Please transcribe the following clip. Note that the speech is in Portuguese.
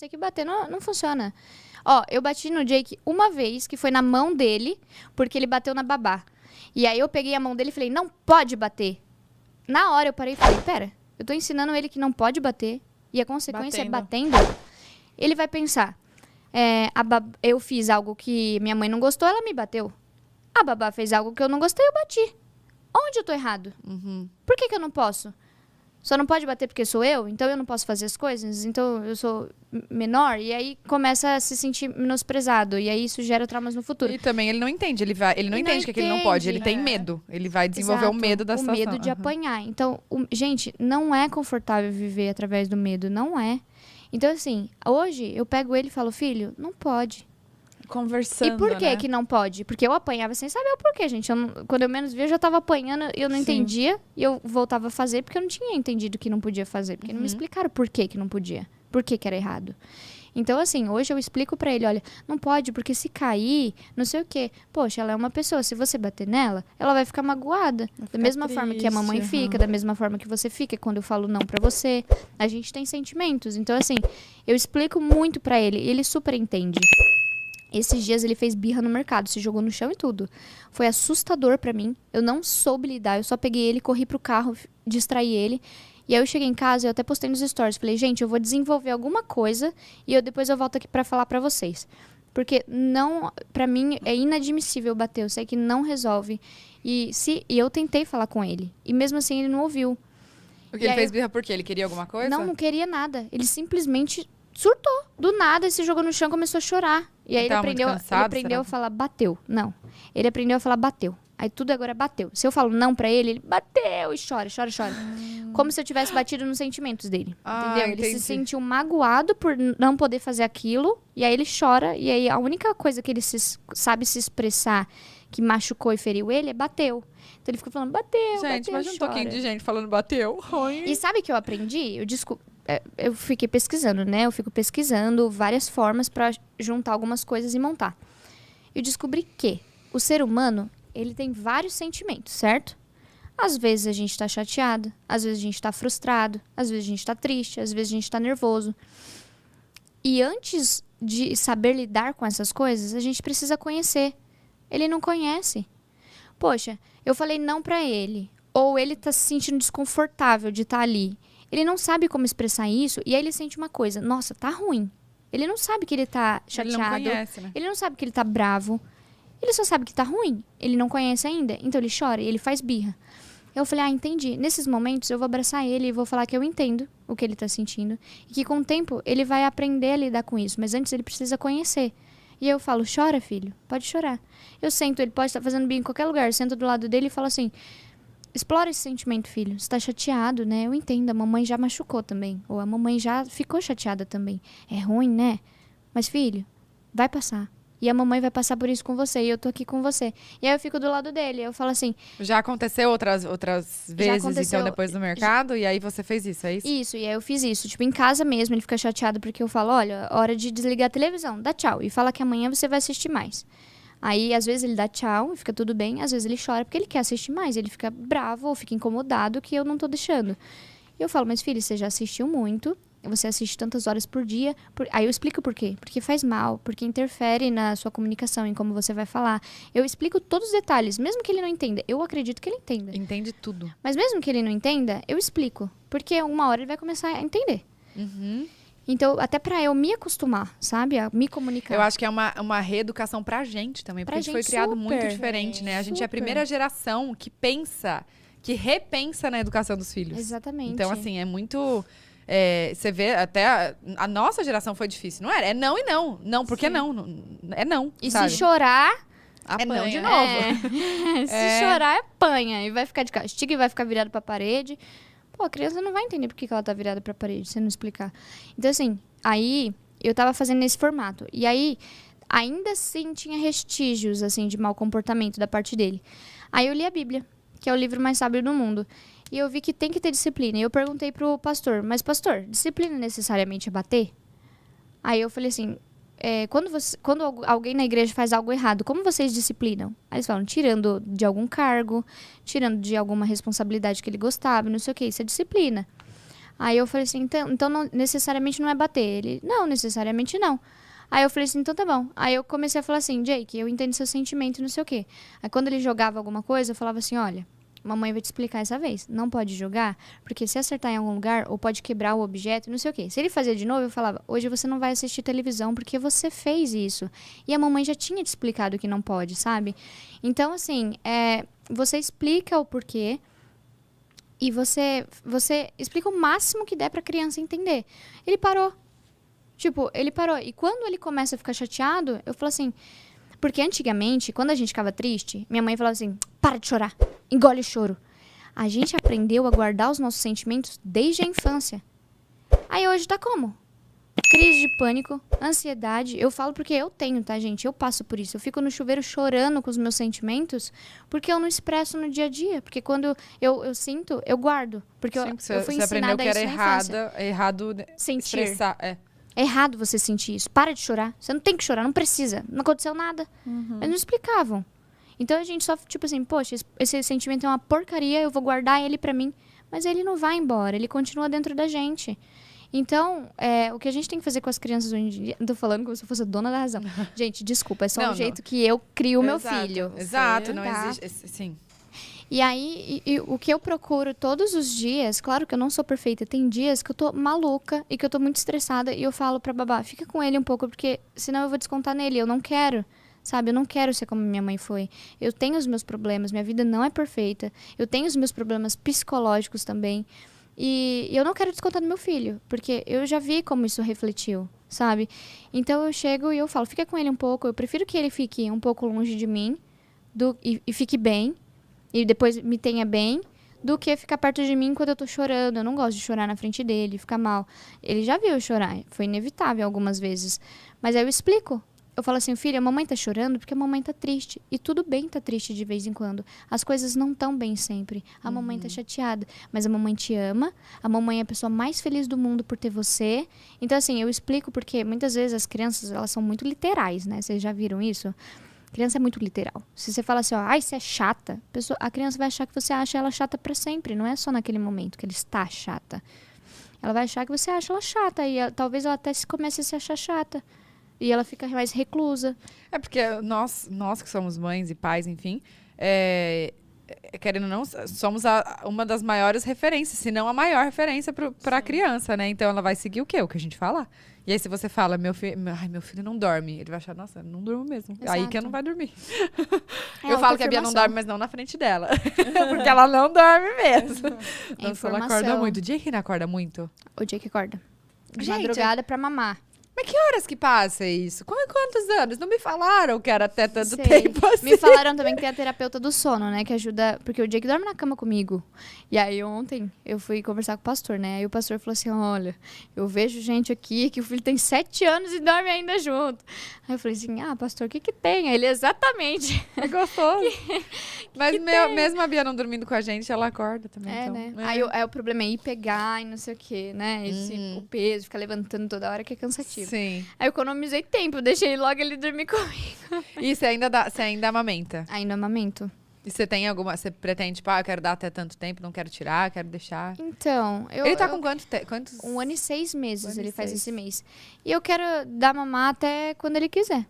sei que bater não funciona. Ó, eu bati no Jake uma vez, que foi na mão dele, porque ele bateu na babá. E aí eu peguei a mão dele e falei, não pode bater. Na hora eu parei e falei, pera, eu tô ensinando ele que não pode bater, e a consequência é batendo. Ele vai pensar, eu fiz algo que minha mãe não gostou, ela me bateu. A babá fez algo que eu não gostei, eu bati. Onde eu tô errado? Por que eu não posso? Só não pode bater porque sou eu? Então eu não posso fazer as coisas? Então eu sou menor? E aí começa a se sentir menosprezado. E aí isso gera traumas no futuro. E também ele não entende. Ele não entende que ele não pode. Ele tem medo. Ele vai desenvolver o medo da situação. O medo de apanhar. Então, gente, não é confortável viver através do medo. Não é. Então, assim, hoje eu pego ele e falo, filho, não pode. Conversando, E por que que não pode? Porque eu apanhava sem saber o porquê, gente. Quando eu menos via, eu já tava apanhando, eu não entendia. E eu voltava a fazer porque eu não tinha entendido que não podia fazer. Porque não me explicaram por que que não podia. Por que que era errado. Então, assim, hoje eu explico pra ele, olha, não pode, porque se cair, não sei o quê. Poxa, ela é uma pessoa, se você bater nela, ela vai ficar magoada. Da mesma forma que a mamãe fica, da mesma forma que você fica quando eu falo não pra você. A gente tem sentimentos. Então, assim, eu explico muito pra ele e ele super entende. Esses dias ele fez birra no mercado, se jogou no chão e tudo. Foi assustador pra mim. Eu não soube lidar, eu só peguei ele, corri pro carro, distraí ele. E aí eu cheguei em casa, eu até postei nos stories. Falei, gente, eu vou desenvolver alguma coisa e depois eu volto aqui pra falar pra vocês. Porque pra mim é inadmissível bater, eu sei que não resolve. E eu tentei falar com ele. E mesmo assim ele não ouviu. Porque ele fez birra por quê? Ele queria alguma coisa? Não queria nada. Ele simplesmente surtou. Do nada, se jogou no chão e começou a chorar. E aí ele aprendeu a falar bateu. Não. Ele aprendeu a falar bateu. Aí tudo agora bateu. Se eu falo não pra ele, ele bateu e chora. Como se eu tivesse batido nos sentimentos dele. Entendeu? Ele se sentiu magoado por não poder fazer aquilo. E aí ele chora. E aí a única coisa que ele sabe se expressar que machucou e feriu ele é bateu. Então ele fica falando bateu, gente, imagina um toquinho de gente falando bateu. Oi. E sabe o que eu aprendi? Eu fiquei pesquisando, né? Eu fico pesquisando várias formas pra juntar algumas coisas e montar. Eu descobri que o ser humano, ele tem vários sentimentos, certo? Às vezes a gente tá chateado, às vezes a gente tá frustrado, às vezes a gente tá triste, às vezes a gente tá nervoso. E antes de saber lidar com essas coisas, a gente precisa conhecer. Ele não conhece. Poxa, eu falei não pra ele, ou ele tá se sentindo desconfortável de estar ali. Ele não sabe como expressar isso, e aí ele sente uma coisa, nossa, tá ruim. Ele não sabe que ele tá chateado. Ele não conhece, né? Ele não sabe que ele tá bravo. Ele só sabe que tá ruim. Ele não conhece ainda. Então ele chora e ele faz birra. Eu falei, entendi. Nesses momentos eu vou abraçar ele e vou falar que eu entendo o que ele tá sentindo. E que com o tempo ele vai aprender a lidar com isso. Mas antes ele precisa conhecer. E eu falo, chora, filho. Pode chorar. Eu sento, ele pode estar fazendo birra em qualquer lugar. Eu sento do lado dele e falo assim, explora esse sentimento, filho. Você tá chateado, né? Eu entendo. A mamãe já machucou também. Ou a mamãe já ficou chateada também. É ruim, né? Mas, filho, vai passar. E a mamãe vai passar por isso com você. E eu tô aqui com você. E aí eu fico do lado dele. Eu falo assim... Já aconteceu outras vezes, então, depois do mercado? E aí você fez isso, é isso? Isso. E aí eu fiz isso. Tipo, em casa mesmo, ele fica chateado porque eu falo, olha, hora de desligar a televisão. Dá tchau. E fala que amanhã você vai assistir mais. Aí, às vezes, ele dá tchau e fica tudo bem. Às vezes, ele chora porque ele quer assistir mais. Ele fica bravo ou fica incomodado que eu não tô deixando. E eu falo, mas filho, você já assistiu muito. Você assiste tantas horas por dia. Aí eu explico por quê. Porque faz mal, porque interfere na sua comunicação, em como você vai falar. Eu explico todos os detalhes, mesmo que ele não entenda. Eu acredito que ele entenda. Entende tudo. Mas mesmo que ele não entenda, eu explico. Porque uma hora ele vai começar a entender. Então, até pra eu me acostumar, sabe? A me comunicar. Eu acho que é uma reeducação pra gente também. Porque a gente foi criado muito diferente, né? A gente é a primeira geração que repensa na educação dos filhos. Exatamente. Então, assim, é muito... você vê, até a nossa geração foi difícil, não era? É não e não. Não, porque não. É não, e sabe? se chorar... Apanha. É não de novo. Se chorar, apanha. E vai ficar de castigo e vai ficar virado pra parede. Pô, a criança não vai entender por que ela tá virada pra parede, se não explicar. Então, assim, aí eu tava fazendo nesse formato. E aí, ainda assim, tinha restígios, assim, de mau comportamento da parte dele. Aí eu li a Bíblia, que é o livro mais sábio do mundo. E eu vi que tem que ter disciplina. E eu perguntei pro pastor, mas pastor, disciplina necessariamente é bater? Aí eu falei assim, quando alguém na igreja faz algo errado, como vocês disciplinam? Aí eles falam, tirando de algum cargo, tirando de alguma responsabilidade que ele gostava, não sei o que, isso é disciplina. Aí eu falei assim, então não, necessariamente não é bater. Ele, não, necessariamente não. Aí eu falei assim, então tá bom. Aí eu comecei a falar assim, Jake, eu entendo seu sentimento, não sei o quê. Aí quando ele jogava alguma coisa, eu falava assim, olha, mamãe vai te explicar essa vez. Não pode jogar, porque se acertar em algum lugar, ou pode quebrar o objeto, não sei o quê. Se ele fazia de novo, eu falava, hoje você não vai assistir televisão porque você fez isso. E a mamãe já tinha te explicado que não pode, sabe? Então, assim, você explica o porquê e você explica o máximo que der pra criança entender. Ele parou. Tipo, ele parou. E quando ele começa a ficar chateado, eu falo assim... Porque antigamente, quando a gente ficava triste, minha mãe falava assim, para de chorar, engole o choro. A gente aprendeu a guardar os nossos sentimentos desde a infância. Aí hoje tá como? Crise de pânico, ansiedade. Eu falo porque eu tenho, tá, gente? Eu passo por isso. Eu fico no chuveiro chorando com os meus sentimentos porque eu não expresso no dia a dia. Porque quando eu sinto, eu guardo. Porque Sim, eu fui ensinada a isso na infância. Errado Sentir. Expressar. É errado você sentir isso. Para de chorar. Você não tem que chorar, não precisa. Não aconteceu nada. Eles não explicavam. Então a gente só, tipo assim, poxa, esse sentimento é uma porcaria, eu vou guardar ele pra mim. Mas ele não vai embora, ele continua dentro da gente. Então, o que a gente tem que fazer com as crianças hoje em dia... Tô falando como se eu fosse a dona da razão. Gente, desculpa, é só um jeito que eu crio o meu filho. Exato, não existe... Sim. E aí, o que eu procuro todos os dias... Claro que eu não sou perfeita. Tem dias que eu tô maluca e que eu tô muito estressada. E eu falo pra babá, fica com ele um pouco, porque senão eu vou descontar nele. Eu não quero, sabe? Eu não quero ser como minha mãe foi. Eu tenho os meus problemas, minha vida não é perfeita. Eu tenho os meus problemas psicológicos também. E eu não quero descontar no meu filho, porque eu já vi como isso refletiu, sabe? Então eu chego e eu falo, fica com ele um pouco, eu prefiro que ele fique um pouco longe de mim e fique bem, e depois me tenha bem, do que ficar perto de mim quando eu tô chorando. Eu não gosto de chorar na frente dele, ficar mal. Ele já viu eu chorar, foi inevitável algumas vezes. Mas aí eu explico. Eu falo assim, filha, a mamãe tá chorando porque a mamãe tá triste. E tudo bem tá triste de vez em quando. As coisas não tão bem sempre. A mamãe tá chateada. Mas a mamãe te ama. A mamãe é a pessoa mais feliz do mundo por ter você. Então, assim, eu explico porque muitas vezes as crianças, elas são muito literais, né? Vocês já viram isso? A criança é muito literal. Se você fala assim, ó, ai, você é chata, a criança vai achar que você acha ela chata pra sempre. Não é só naquele momento que ela está chata. Ela vai achar que você acha ela chata. E talvez ela até comece a se achar chata. E ela fica mais reclusa. É porque nós que somos mães e pais, enfim, querendo ou não, somos uma das maiores referências, se não a maior referência para a criança, né? Então ela vai seguir o quê? O que a gente fala. E aí se você fala, meu filho não dorme, ele vai achar, nossa, não durmo mesmo. Exato. Aí que eu não vai dormir. Eu falo que a Bia não dorme, mas não na frente dela. Porque ela não dorme mesmo. Nossa, ela acorda muito. O Jake não acorda muito? O Jake acorda. De madrugada pra mamar. Mas que horas que passa isso? Quantos anos? Não me falaram que era até tanto tempo assim. Me falaram também que tem a terapeuta do sono, né? Que ajuda... Porque o Jake dorme na cama comigo. E aí ontem eu fui conversar com o pastor, né? Aí o pastor falou assim, olha, eu vejo gente aqui que o filho tem 7 anos e dorme ainda junto. Aí eu falei assim, pastor, o que tem? Aí ele, exatamente. É gostoso. Mas mesmo a Bia não dormindo com a gente, ela acorda também. Então. Né? Aí o problema é ir pegar e não sei o quê, né? O peso, ficar levantando toda hora que é cansativo. Sim. Aí eu economizei tempo, deixei logo ele dormir comigo. E você ainda amamenta? Ainda amamento. E você tem alguma... Você pretende, tipo, eu quero dar até tanto tempo, não quero tirar, quero deixar? Então, ele tá com quantos? 1 ano e 6 meses ele faz esse mês. E eu quero dar mamar até quando ele quiser.